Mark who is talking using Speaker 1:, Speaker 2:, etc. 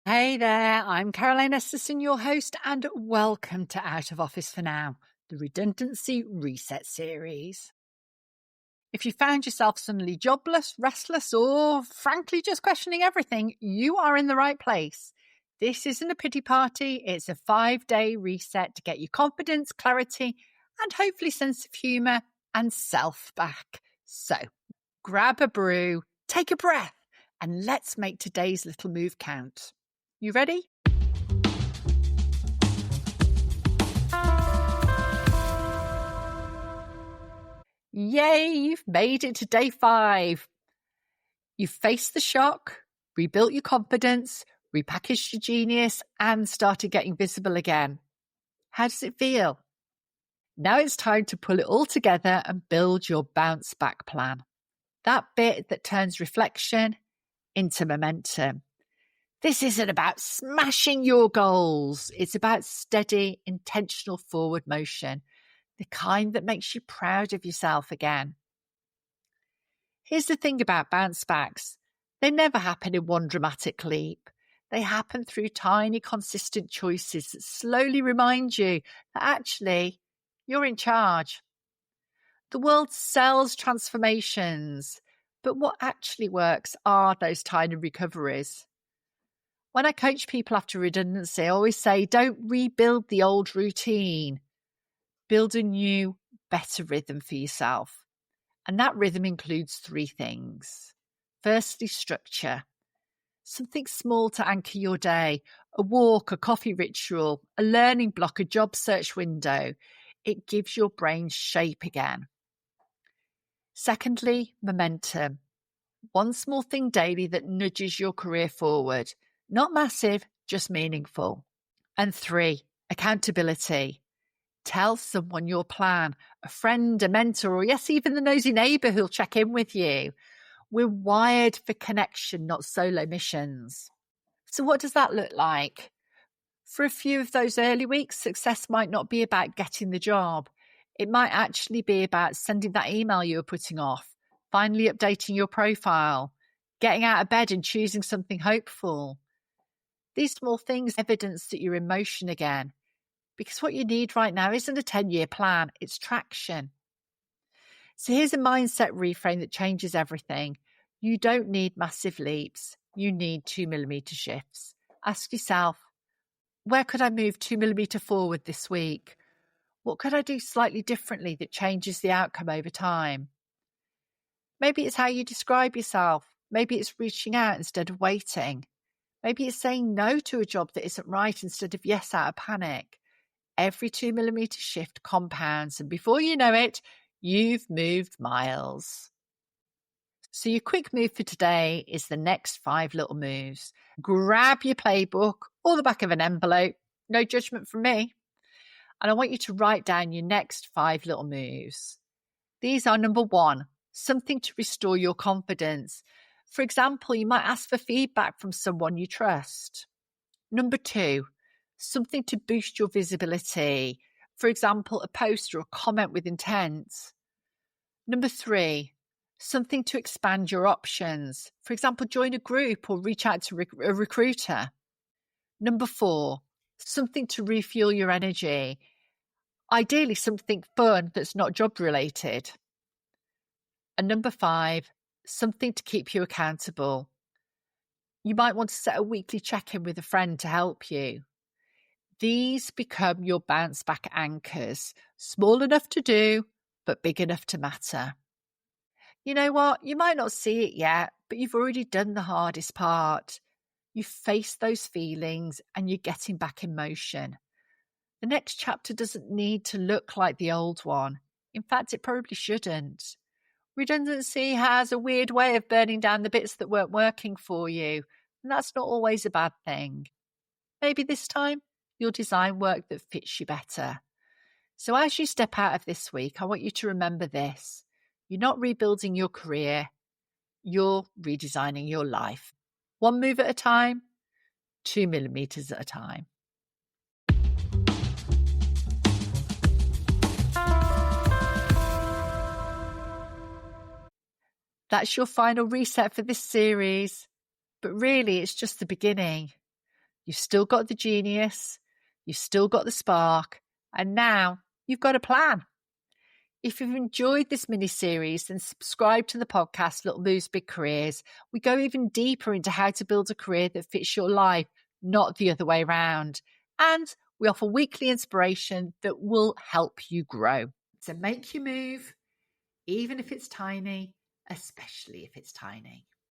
Speaker 1: Hey there, I'm Caroline Esterson, your host, and welcome to Out of Office for Now, the Redundancy Reset series. If you found yourself suddenly jobless, restless, or frankly just questioning everything, you are in the right place. This isn't a pity party, it's a 5-day reset to get you confidence, clarity, and hopefully sense of humour and self back. So grab a brew, take a breath, and let's make today's little move count. You ready? Yay, you've made it to day 5. You've faced the shock, rebuilt your confidence, repackaged your genius, and started getting visible again. How does it feel? Now it's time to pull it all together and build your bounce back plan. That bit that turns reflection into momentum. This isn't about smashing your goals. It's about steady, intentional forward motion, the kind that makes you proud of yourself again. Here's the thing about bounce backs. They never happen in one dramatic leap. They happen through tiny, consistent choices that slowly remind you that actually you're in charge. The world sells transformations, but what actually works are those tiny recoveries. When I coach people after redundancy, I always say, don't rebuild the old routine. Build a new, better rhythm for yourself. And that rhythm includes 3 things. Firstly, structure. Something small to anchor your day. A walk, a coffee ritual, a learning block, a job search window. It gives your brain shape again. Secondly, momentum. One small thing daily that nudges your career forward. Not massive, just meaningful. And 3, accountability. Tell someone your plan, a friend, a mentor, or yes, even the nosy neighbour who'll check in with you. We're wired for connection, not solo missions. So what does that look like? For a few of those early weeks, success might not be about getting the job. It might actually be about sending that email you were putting off, finally updating your profile, getting out of bed and choosing something hopeful. These small things evidence that you're in motion again. Because what you need right now isn't a 10-year plan, it's traction. So here's a mindset reframe that changes everything. You don't need massive leaps. You need 2mm shifts. Ask yourself, where could I move 2mm forward this week? What could I do slightly differently that changes the outcome over time? Maybe it's how you describe yourself. Maybe it's reaching out instead of waiting. Maybe it's saying no to a job that isn't right instead of yes out of panic. Every 2mm shift compounds, and before you know it, you've moved miles. So your quick move for today is the next 5 little moves. Grab your playbook or the back of an envelope, no judgment from me. And I want you to write down your next 5 little moves. These are: number 1, something to restore your confidence. For example, you might ask for feedback from someone you trust. Number 2, something to boost your visibility. For example, a post or a comment with intent. Number 3, something to expand your options. For example, join a group or reach out to a recruiter. Number 4, something to refuel your energy. Ideally, something fun that's not job related. And number 5, something to keep you accountable. You might want to set a weekly check-in with a friend to help you. These become your bounce back anchors, small enough to do, but big enough to matter. You know what? You might not see it yet, but you've already done the hardest part. You've faced those feelings and you're getting back in motion. The next chapter doesn't need to look like the old one. In fact, it probably shouldn't. Redundancy has a weird way of burning down the bits that weren't working for you, and that's not always a bad thing. Maybe this time you'll design work that fits you better. So as you step out of this week, I want you to remember this. You're not rebuilding your career. You're redesigning your life. 1 move at a time, 2mm at a time. That's your final reset for this series. But really, it's just the beginning. You've still got the genius, you've still got the spark, and now you've got a plan. If you've enjoyed this mini-series, then subscribe to the podcast, Little Moves, Big Careers. We go even deeper into how to build a career that fits your life, not the other way around. And we offer weekly inspiration that will help you grow. So make your move, even if it's tiny, especially if it's tiny.